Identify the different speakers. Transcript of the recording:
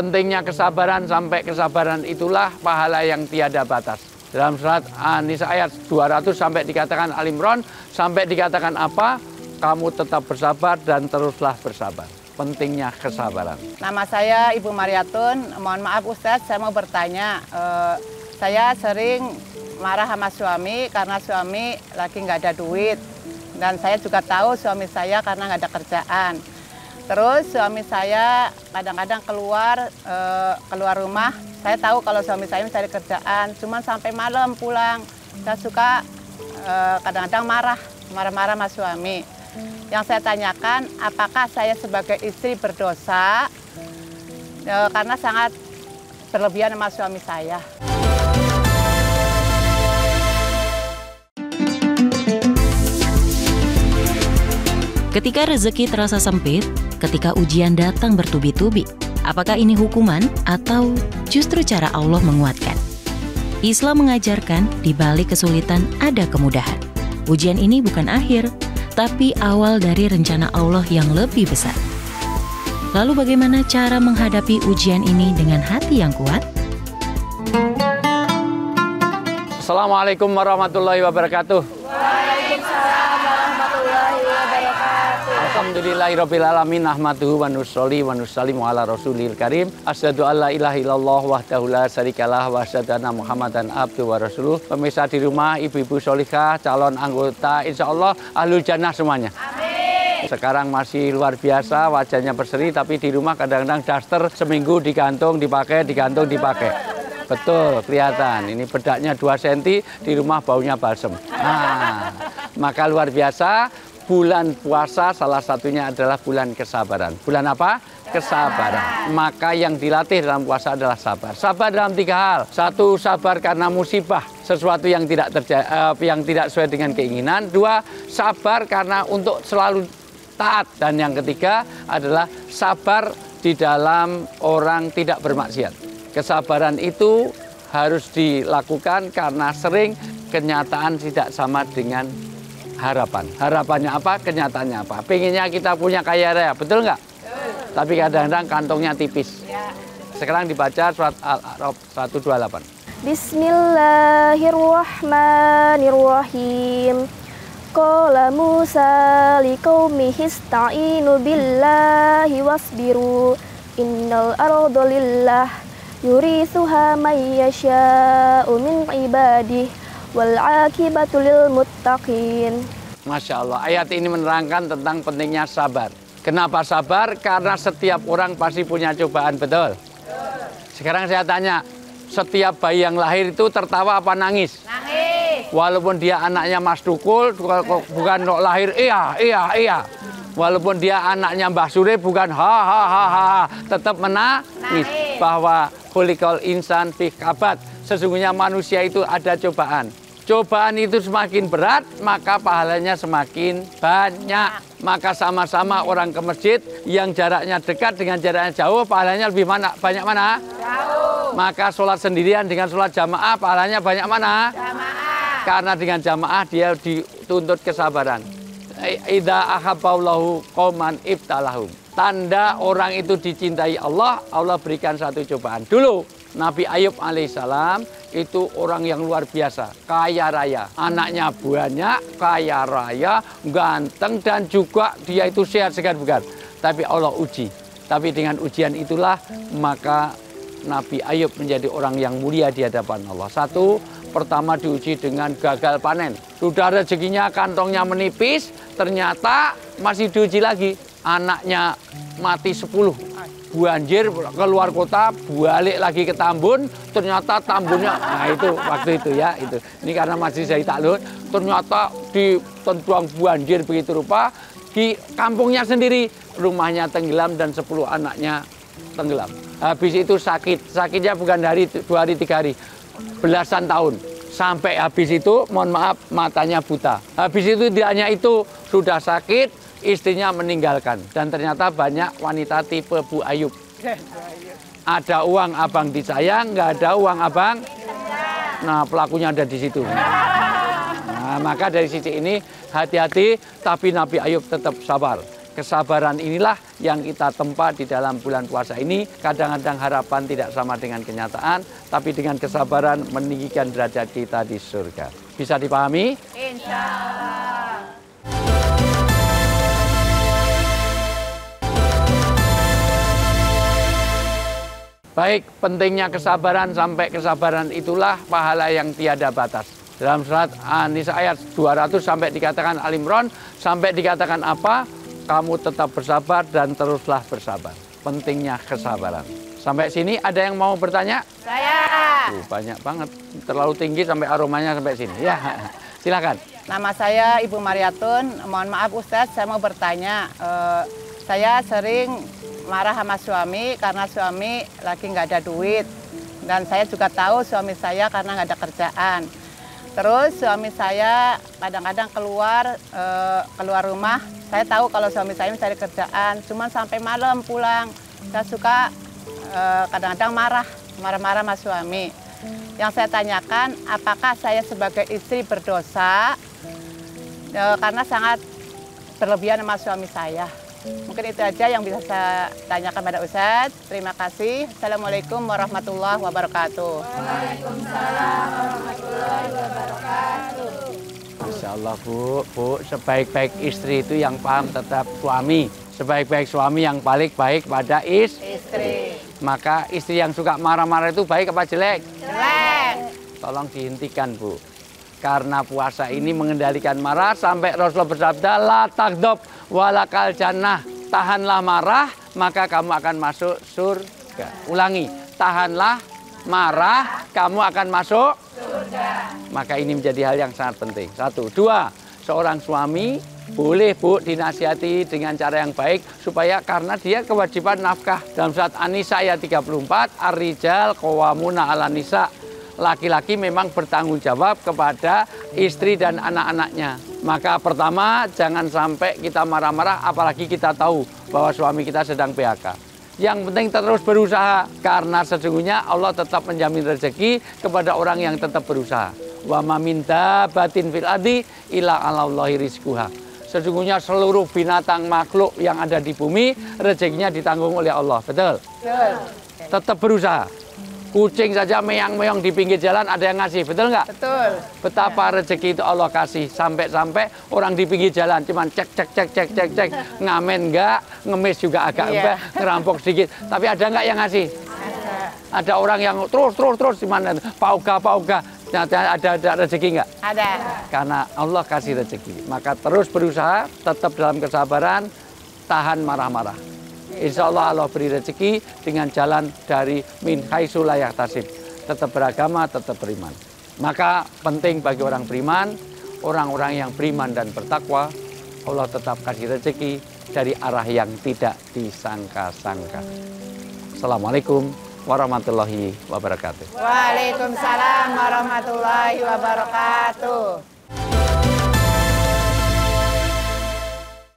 Speaker 1: Pentingnya kesabaran, sampai kesabaran itulah pahala yang tiada batas. Dalam surat An-Nisa ayat 200 sampai dikatakan Al-Imran, sampai dikatakan apa? Kamu tetap bersabar dan teruslah bersabar. Pentingnya kesabaran.
Speaker 2: Nama saya Ibu Mariatun. Mohon maaf Ustadz, saya mau bertanya. Saya sering marah sama suami karena suami lagi nggak ada duit. Dan saya juga tahu suami saya karena nggak ada kerjaan. Terus suami saya kadang-kadang keluar rumah. Saya tahu kalau suami saya mencari kerjaan, cuman sampai malam pulang. Saya suka kadang-kadang marah-marah sama suami. Yang saya tanyakan, apakah saya sebagai istri berdosa karena sangat berlebihan sama suami saya.
Speaker 3: Ketika rezeki terasa sempit, ketika ujian datang bertubi-tubi, apakah ini hukuman atau justru cara Allah menguatkan? Islam mengajarkan di balik kesulitan ada kemudahan. Ujian ini bukan akhir, tapi awal dari rencana Allah yang lebih besar. Lalu bagaimana cara menghadapi ujian ini dengan hati yang kuat?
Speaker 1: Assalamualaikum warahmatullahi wabarakatuh.
Speaker 4: Waalaikumsalam warahmatullahi wabarakatuh.
Speaker 1: Alhamdulillahirrabbilalamin. Ahmaduhu wa nusolli wa nusallimu ala rasulil karim. Asyhadu an la ilaha illallah wahdahu la syarikalah wa asyhadu anna Muhammadan abduhu wa rasuluh. Pemirsa di rumah, ibu-ibu sholihah, calon anggota insya Allah ahlul jannah semuanya. Amin. Sekarang masih luar biasa, wajahnya berseri, tapi di rumah kadang-kadang daster seminggu digantung, dipakai, digantung, dipakai. Betul, kelihatan. Ini bedaknya 2 cm, di rumah baunya balsem. Nah, maka luar biasa, bulan puasa salah satunya adalah bulan kesabaran. Bulan apa? Kesabaran. Maka yang dilatih dalam puasa adalah sabar. Sabar dalam 3 hal. 1, sabar karena musibah, sesuatu yang tidak sesuai dengan keinginan. 2, sabar karena untuk selalu taat. Dan yang ketiga adalah sabar di dalam orang tidak bermaksiat. Kesabaran itu harus dilakukan karena sering kenyataan tidak sama dengan harapan. Harapannya apa? Kenyataannya apa? Pengennya kita punya kaya raya, betul nggak? Tapi kadang-kadang kantongnya tipis. Sekarang dibaca surat Al-A'raf 128.
Speaker 4: Bismillahirrahmanirrahim. Qala Musa liqaumihi ista'inu billahi wasbiru. Innal arda lillah yurithuha man yasha'u min ibadihi wal 'aqibatu lil muttaqin.
Speaker 1: Masya Allah, ayat ini menerangkan tentang pentingnya sabar. Kenapa sabar? Karena setiap orang pasti punya cobaan, betul? Sekarang saya tanya, setiap bayi yang lahir itu tertawa apa nangis? Nangis. Walaupun dia anaknya Mas Tukul, bukan lahir iya. Walaupun dia anaknya Mbah Sure, bukan ha, tetap menangis. Bahwa khuliqal insan fi kabad, sesungguhnya manusia itu ada cobaan. Cobaan itu semakin berat, maka pahalanya semakin banyak. Maka sama-sama orang ke masjid yang jaraknya dekat dengan jaraknya jauh, pahalanya lebih banyak mana? Jauh. Maka sholat sendirian dengan sholat jamaah, pahalanya banyak mana? Jamaah. Karena dengan jamaah dia dituntut kesabaran. Idza ahabballahu qauman ibtalahum. Tanda orang itu dicintai Allah, Allah berikan satu cobaan. Dulu Nabi Ayub alaihissalam itu orang yang luar biasa, kaya raya. Anaknya banyak, kaya raya, ganteng, dan juga dia itu sehat segar bugar. Tapi Allah uji. Tapi dengan ujian itulah maka Nabi Ayub menjadi orang yang mulia di hadapan Allah. Satu, pertama diuji dengan gagal panen. Sudah rezekinya, kantongnya menipis, ternyata masih diuji lagi. Anaknya mati 10, banjir keluar kota, balik lagi ke Tambun, ternyata Tambunnya, nah itu waktu itu ya, itu. Ini karena masih saya takluk, ternyata ditentuang banjir begitu rupa, di kampungnya sendiri, rumahnya tenggelam dan 10 anaknya tenggelam. Habis itu sakitnya bukan hari 2 hari 3 hari, belasan tahun. Sampai habis itu, mohon maaf, matanya buta. Habis itu tidak hanya itu, sudah sakit, istrinya meninggalkan. Dan ternyata banyak wanita tipe Bu Ayub. Ada uang abang disayang, nggak ada uang abang. Nah, pelakunya ada di situ. Nah, maka dari sisi ini hati-hati, tapi Nabi Ayub tetap sabar. Kesabaran inilah yang kita tempa di dalam bulan puasa ini. Kadang-kadang harapan tidak sama dengan kenyataan, tapi dengan kesabaran meninggikan derajat kita di surga. Bisa dipahami?
Speaker 2: Insya Allah.
Speaker 1: Baik, pentingnya kesabaran sampai kesabaran itulah pahala yang tiada batas. Dalam surat An-Nisa ayat 200 sampai dikatakan Al-Imran, sampai dikatakan apa? Kamu tetap bersabar dan teruslah bersabar. Pentingnya kesabaran. Sampai sini ada yang mau bertanya?
Speaker 2: Saya.
Speaker 1: Banyak banget, terlalu tinggi sampai aromanya sampai sini. Ya, silakan.
Speaker 2: Nama saya Ibu Mariatun. Mohon maaf Ustadz, saya mau bertanya. Saya sering marah sama suami karena suami lagi nggak ada duit. Dan saya juga tahu suami saya karena nggak ada kerjaan. Terus suami saya kadang-kadang keluar rumah. Saya tahu kalau suami saya mencari kerjaan, cuman sampai malam pulang. Saya suka kadang-kadang marah-marah sama suami. Yang saya tanyakan, apakah saya sebagai istri berdosa karena sangat berlebihan sama suami saya? Mungkin itu aja yang bisa saya tanyakan pada Ustadz. Terima kasih. Assalamualaikum warahmatullahi wabarakatuh. Waalaikumsalam warahmatullahi wabarakatuh.
Speaker 1: Masya Allah Bu, sebaik-baik istri itu yang paham tetap suami. Sebaik-baik suami yang paling baik pada istri. Maka istri yang suka marah-marah itu baik apa jelek?
Speaker 2: Jelek.
Speaker 1: Tolong dihentikan Bu. Karena puasa ini mengendalikan marah sampai Rasulullah bersabda, la tagdob walakal jannah. Tahanlah marah, maka kamu akan masuk surga. Ulangi, tahanlah marah, kamu akan masuk surga. Maka ini menjadi hal yang sangat penting. 1, 2, seorang suami boleh Bu dinasihati dengan cara yang baik supaya karena dia kewajiban nafkah. Dalam surat An-Nisa ayat 34, ar-rijal qawwamuna 'alan nisa. Laki-laki memang bertanggung jawab kepada istri dan anak-anaknya. Maka pertama, jangan sampai kita marah-marah apalagi kita tahu bahwa suami kita sedang PHK. Yang penting terus berusaha karena sesungguhnya Allah tetap menjamin rezeki kepada orang yang tetap berusaha. Wa ma min dabbatin fil ardi illa 'alallahi rizquha. Sesungguhnya seluruh binatang makhluk yang ada di bumi rezekinya ditanggung oleh Allah. Betul?
Speaker 2: Betul.
Speaker 1: Tetap berusaha. Kucing saja meong-meong di pinggir jalan ada yang ngasih, betul nggak?
Speaker 2: Betul.
Speaker 1: Betapa rezeki itu Allah kasih. Sampai-sampai orang di pinggir jalan cuman cek, ngamen nggak, ngemis juga agak enggak, ngerampok sedikit. Tapi ada nggak yang ngasih? Ada orang yang terus di mana? Pauga. Ada rezeki nggak?
Speaker 2: Ada.
Speaker 1: Karena Allah kasih rezeki. Maka terus berusaha, tetap dalam kesabaran, tahan marah-marah. Insya Allah Allah beri rezeki dengan jalan dari min haitsu la yahtasib. Tetap beragama, tetap beriman. Maka penting bagi orang beriman, orang-orang yang beriman dan bertakwa, Allah tetap kasih rezeki dari arah yang tidak disangka-sangka. Assalamualaikum warahmatullahi wabarakatuh.
Speaker 2: Waalaikumsalam warahmatullahi wabarakatuh.